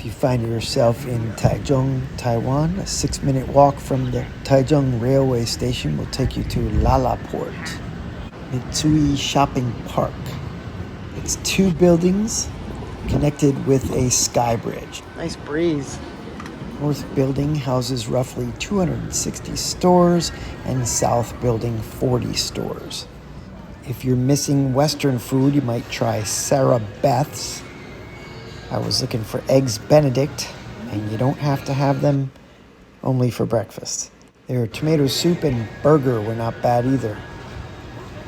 If you find yourself in Taichung, Taiwan, a 6-minute walk from the Taichung railway station will take you to LaLaPort Mitsui Shopping Park. It's 2 buildings connected with a sky bridge. Nice breeze. North building houses roughly 260 stores and south building 40 stores. If you're missing Western food, you might try Sarah Beth's. I was looking for eggs Benedict, and you don't have to have them only for breakfast. Their tomato soup and burger were not bad either.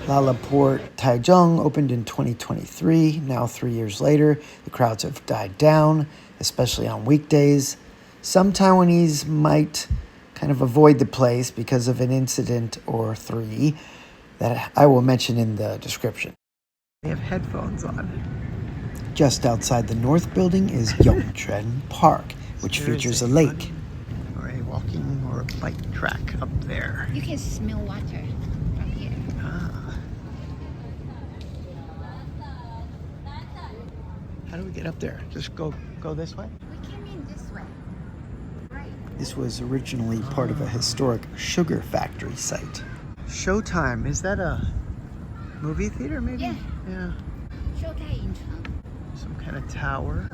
LaLaPort Taichung opened in 2023. Now 3 years later, the crowds have died down, especially on weekdays. Some Taiwanese might kind of avoid the place because of an incident or 3 that I will mention in the description. They have headphones on. Just outside the north building is Yongquan Park, which features a lake. Or a walking or a bike track up there. You can smell water from here. How do we get up there? Just go this way? We came in this way. Right. This was originally part of a historic sugar factory site. Showtime, is that a movie theater maybe? Yeah. Showtime in Cheng. Some kind of tower.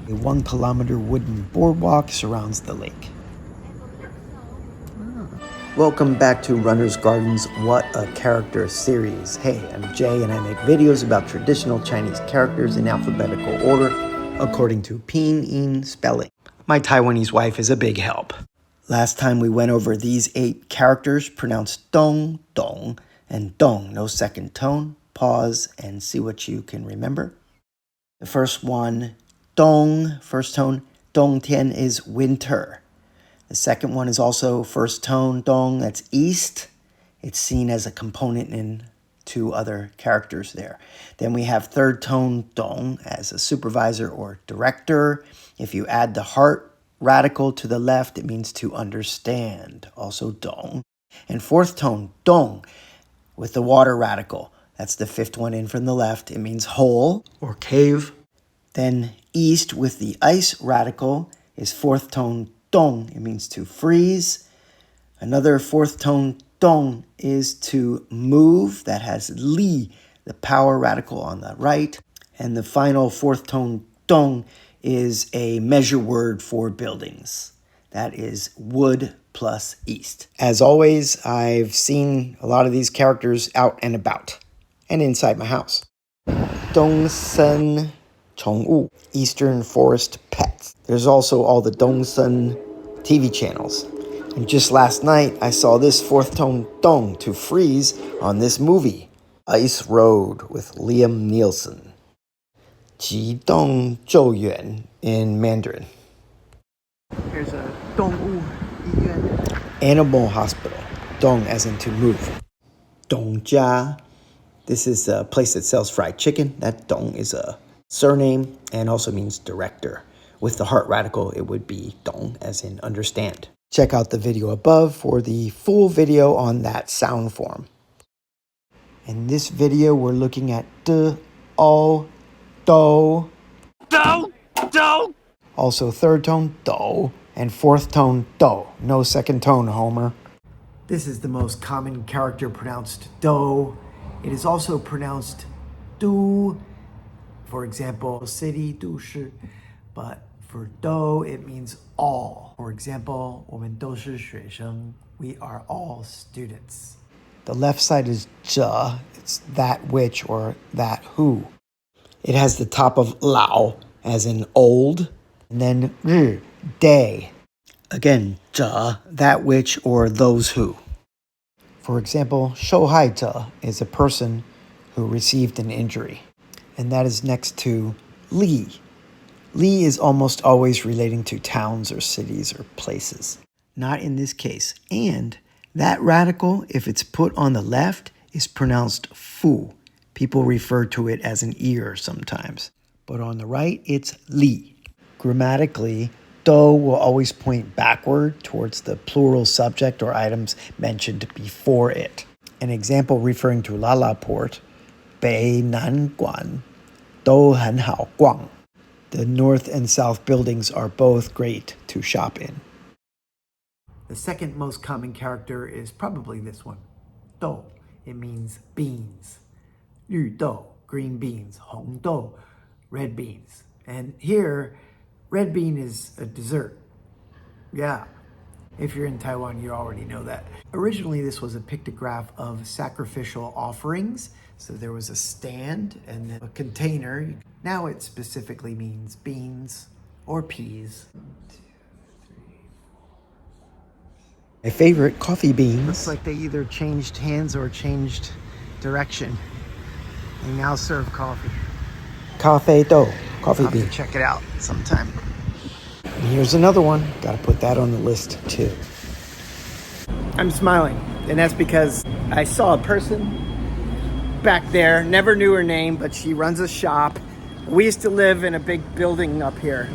A 1-kilometer wooden boardwalk surrounds the lake. Welcome back to Runner's Garden's What a Character series. Hey, I'm Jay and I make videos about traditional Chinese characters in alphabetical order according to Pinyin spelling. My Taiwanese wife is a big help. Last time we went over these 8 characters pronounced dong, dong, and dong, no second tone. Pause and see what you can remember. The first one, dong, first tone, dong tian is winter. The second one is also first tone, dong, that's east. It's seen as a component in 2 other characters there. Then we have third tone, dong, as a supervisor or director. If you add the heart radical to the left, it means to understand, also dong. And fourth tone, dong, with the water radical. That's the 5th one in from the left. It means hole or cave. Then east with the ice radical is 4th tone dong. It means to freeze. Another 4th tone dong is to move. That has li, the power radical on the right. And the final 4th tone dong is a measure word for buildings. That is wood plus east. As always, I've seen a lot of these characters out and about and inside my house. Dongsen Chongwu, Eastern Forest Pets. There's also all the Dongsen TV channels. And just last night, I saw this 4th tone dong to freeze on this movie, Ice Road with Liam Neeson. Ji Dong Zhou Yuan in Mandarin. There's a Dongwu Yiyuan. Animal hospital. Dong as in to move. Dongjia. This is a place that sells fried chicken. That dong is a surname and also means director. With the heart radical, it would be dong as in understand. Check out the video above for the full video on that sound form. In this video, we're looking at d, o, do. Do. Also third tone, do, and 4th tone, do. No second tone, Homer. This is the most common character pronounced do. It is also pronounced du. For example, city, 都市. But for do, it means all. For example, 我们都是学生. We are all students. The left side is zhe. It's that which or that who. It has the top of lao, as in old, and then ri, day. Again, zhe, that which or those who. For example, 受害者 is a person who received an injury. And that is next to li. Li is almost always relating to towns or cities or places. Not in this case. And that radical, if it's put on the left, is pronounced fu. People refer to it as an ear sometimes. But on the right, it's li. Grammatically, do will always point backward towards the plural subject or items mentioned before it. An example referring to LaLaPort, 北南馆,都很好逛. The north and south buildings are both great to shop in. The second most common character is probably this one, 豆. It means beans. 绿豆, green beans. 红豆, red beans. And here, red bean is a dessert. Yeah, if you're in Taiwan, you already know that. Originally, this was a pictograph of sacrificial offerings. So there was a stand and then a container. Now it specifically means beans or peas. My favorite, coffee beans. Looks like they either changed hands or changed direction. They now serve coffee. Cafe do, coffee bean. Check it out sometime. And here's another one. Got to put that on the list too. I'm smiling, and that's because I saw a person back there. Never knew her name, but she runs a shop. We used to live in a big building up here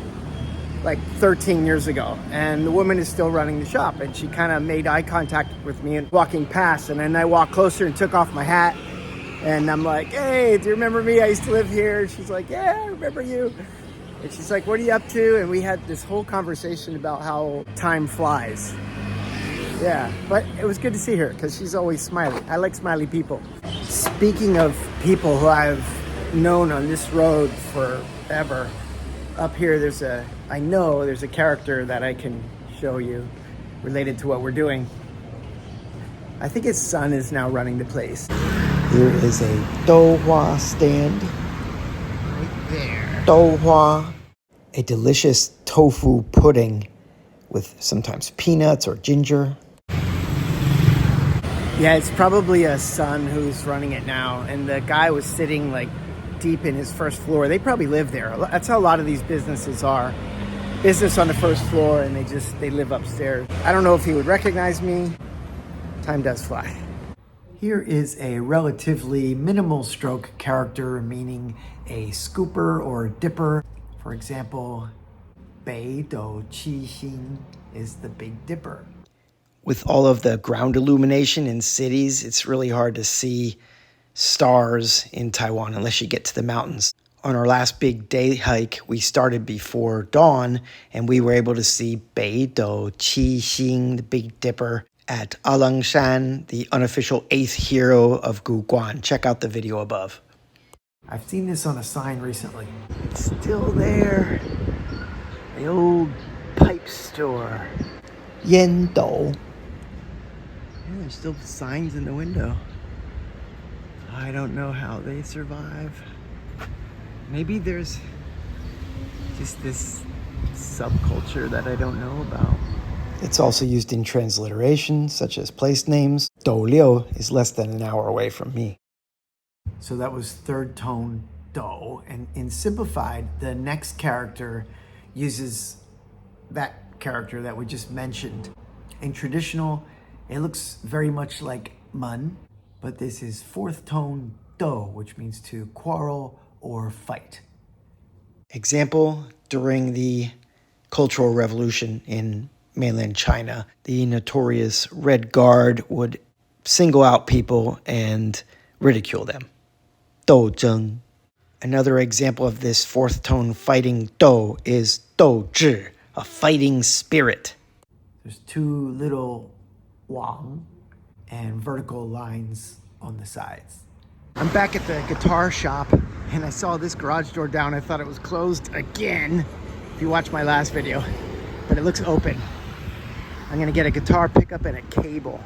like 13 years ago, and the woman is still running the shop, and she kind of made eye contact with me and walking past, and then I walked closer and took off my hat, and I'm like, hey, do you remember me? I used to live here. And she's like, yeah, I remember you. And she's like, what are you up to? And we had this whole conversation about how time flies. Yeah, but it was good to see her because she's always smiley. I like smiley people. Speaking of people who I've known on this road forever, up here I know there's a character that I can show you related to what we're doing. I think his son is now running the place. Here is a douhua stand. Right there. Douhua, a delicious tofu pudding with sometimes peanuts or ginger. Yeah, it's probably a son who's running it now, and the guy was sitting like deep in his first floor. They probably live there. That's how a lot of these businesses are. Business on the first floor, and they live upstairs. I don't know if he would recognize me. Time does fly. Here is a relatively minimal stroke character, meaning a scooper or dipper. For example, 北斗七星 is the Big Dipper. With all of the ground illumination in cities, it's really hard to see stars in Taiwan unless you get to the mountains. On our last big day hike, we started before dawn, and we were able to see 北斗七星, the Big Dipper, at Alangshan, the unofficial 8th hero of Guguan. Check out the video above. I've seen this on a sign recently. It's still there. The old pipe store. Yendou. Yeah, there's still signs in the window. I don't know how they survive. Maybe there's just this subculture that I don't know about. It's also used in transliteration, such as place names. Douliu is less than an hour away from me. So that was third tone do, and in simplified, the next character uses that character that we just mentioned. In traditional, it looks very much like mun, but this is fourth tone do, which means to quarrel or fight. Example, during the Cultural Revolution in mainland China, the notorious Red Guard would single out people and ridicule them. 斗争. Another example of this fourth tone fighting do is 斗志, a fighting spirit. There's two little wang and vertical lines on the sides. I'm back at the guitar shop, and I saw this garage door down. I thought it was closed again, if you watched my last video, but it looks open. I'm gonna get a guitar pickup and a cable.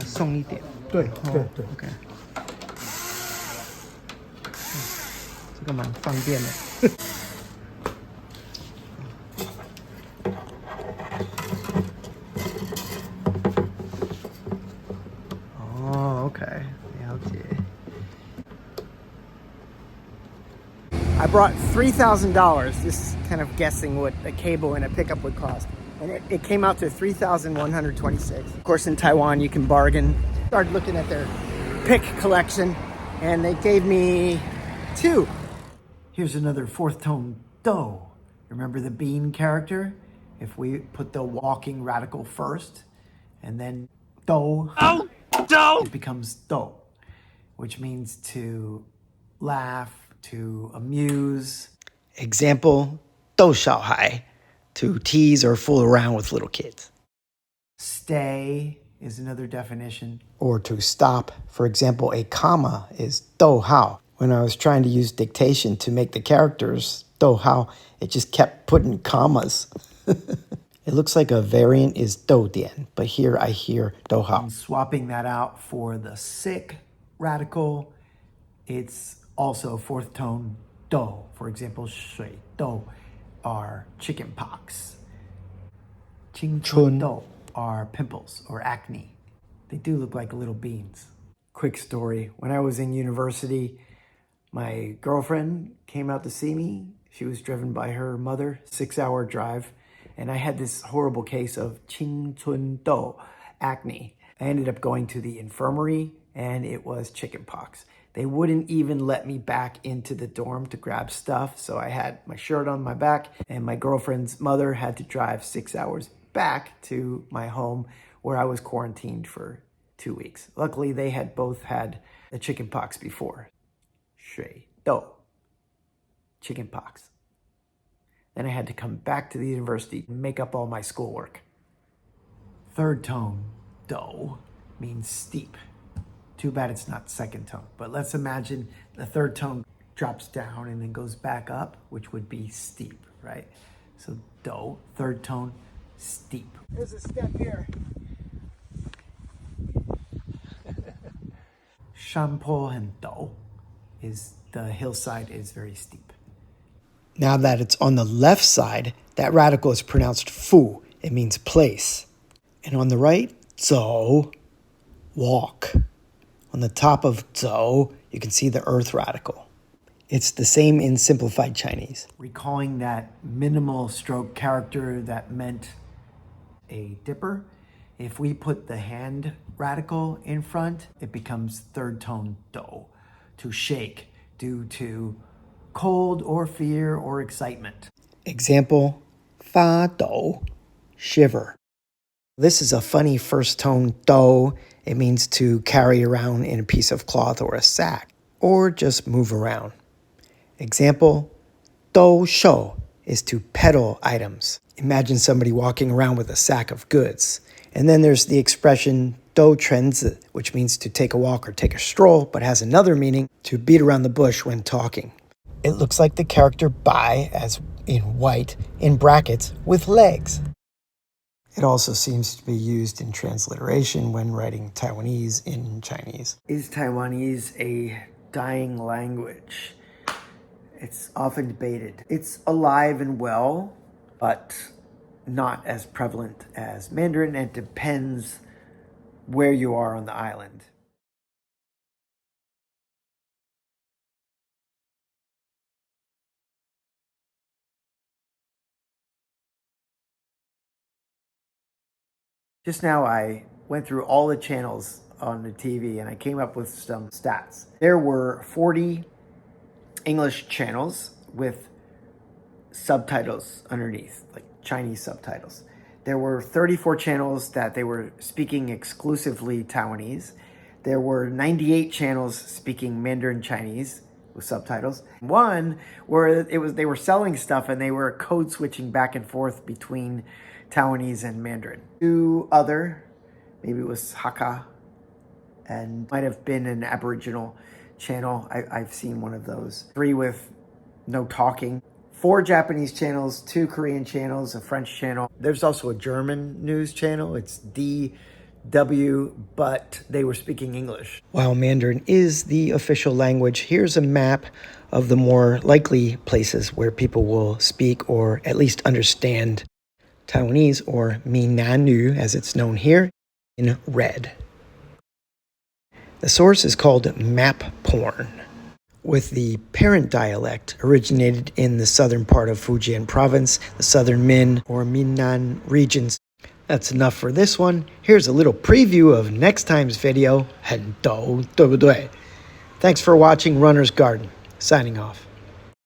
送一点. 对, okay. 这个蛮方便的. Oh, okay. 了解. I brought $3,000, just kind of guessing what a cable and a pickup would cost. And it came out to $3,126. Of course, in Taiwan, you can bargain. Started looking at their pick collection, and they gave me two. Here's another fourth tone do. Remember the bean character? If we put the walking radical first, and then do, it becomes do, which means to laugh, to amuse. Example, 逗小孩, to tease or fool around with little kids. Stay is another definition. Or to stop. For example, a comma is 逗号. When I was trying to use dictation to make the characters 逗号, it just kept putting commas. It looks like a variant is 逗点, but here I hear 逗号. Swapping that out for the sick radical, it's also fourth tone 逗. For example, 水痘 are chickenpox. 青春痘 are pimples or acne. They do look like little beans. Quick story. When I was in university, my girlfriend came out to see me. She was driven by her mother, 6-hour drive. And I had this horrible case of 青春痘, acne. I ended up going to the infirmary and it was chickenpox. They wouldn't even let me back into the dorm to grab stuff. So I had my shirt on my back and my girlfriend's mother had to drive 6 hours back to my home where I was quarantined for 2 weeks. Luckily, they had both had the chickenpox before. 水痘, chickenpox. Then I had to come back to the university and make up all my schoolwork. Third tone, do, means steep. Too bad it's not second tone. But let's imagine the third tone drops down and then goes back up, which would be steep, right? So do, third tone, steep. There's a step here. Shanpo and do is the hillside is very steep. Now that it's on the left side, that radical is pronounced fu. It means place. And on the right, 走, walk. On the top of 走, you can see the earth radical. It's the same in simplified Chinese. Recalling that minimal stroke character that meant a dipper, if we put the hand radical in front, it becomes third tone do, to shake due to cold or fear or excitement. Example, 发抖, shiver. This is a funny first tone do. It means to carry around in a piece of cloth or a sack, or just move around. Example, 兜售 is to peddle items. Imagine somebody walking around with a sack of goods. And then there's the expression 兜圈子, which means to take a walk or take a stroll, but has another meaning, to beat around the bush when talking. It looks like the character bai, as in white, in brackets, with legs. It also seems to be used in transliteration when writing Taiwanese in Chinese. Is Taiwanese a dying language? It's often debated. It's alive and well, but not as prevalent as Mandarin, and it depends where you are on the island. Just now I went through all the channels on the TV and I came up with some stats. There were 40 English channels with subtitles underneath, like Chinese subtitles. There were 34 channels that they were speaking exclusively Taiwanese. There were 98 channels speaking Mandarin Chinese with subtitles. One where they were selling stuff and they were code switching back and forth between Taiwanese and Mandarin. 2 other, maybe it was Hakka, and might have been an Aboriginal channel. I've seen one of those. 3 with no talking. 4 Japanese channels, 2 Korean channels, a French channel. There's also a German news channel. It's DW, but they were speaking English. While Mandarin is the official language, here's a map of the more likely places where people will speak or at least understand Taiwanese, or Minanu as it's known here, in red. The source is called map porn, with the parent dialect originated in the southern part of Fujian province, the southern Min or Minnan regions. That's enough for this one. Here's a little preview of next time's video. 很逗，对不对? Thanks for watching Runner's Garden. Signing off.